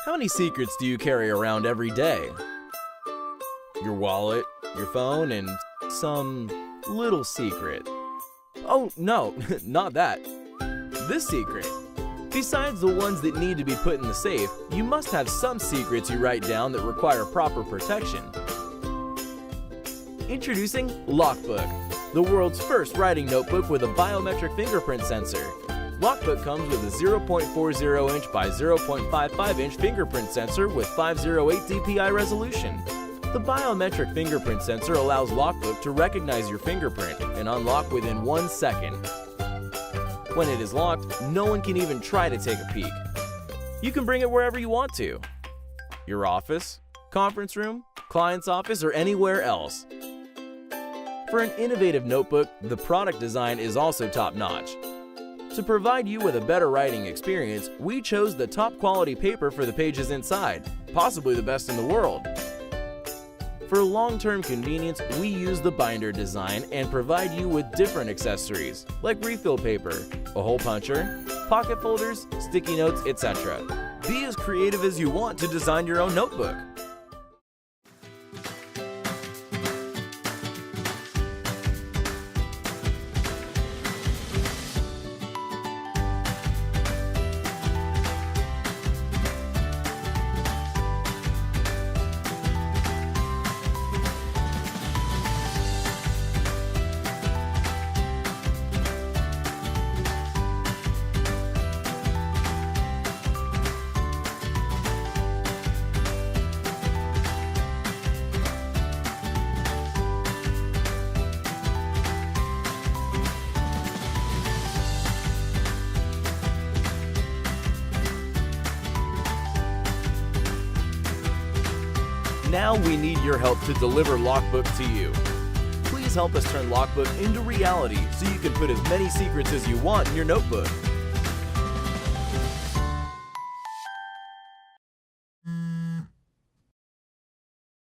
How many secrets do you carry around every day? Your wallet, your phone, and some little secret. Oh, no, not that. This secret. Besides the ones that need to be put in the safe, you must have some secrets you write down that require proper protection. Introducing Lockbook, the world's first writing notebook with a biometric fingerprint sensor. Lockbook comes with a 0.40 inch by 0.55 inch fingerprint sensor with 508 dpi resolution. The biometric fingerprint sensor allows Lockbook to recognize your fingerprint and unlock within 1 second. When it is locked, no one can even try to take a peek. You can bring it wherever you want to. Your office, conference room, client's office, or anywhere else. For an innovative notebook, the product design is also top-notch. To provide you with a better writing experience, we chose the top quality paper for the pages inside, possibly the best in the world. For long-term convenience, we use the binder design and provide you with different accessories, like refill paper, a hole puncher, pocket folders, sticky notes, etc. Be as creative as you want to design your own notebook. Now we need your help to deliver Lockbook to you. Please help us turn Lockbook into reality so you can put as many secrets as you want in your notebook.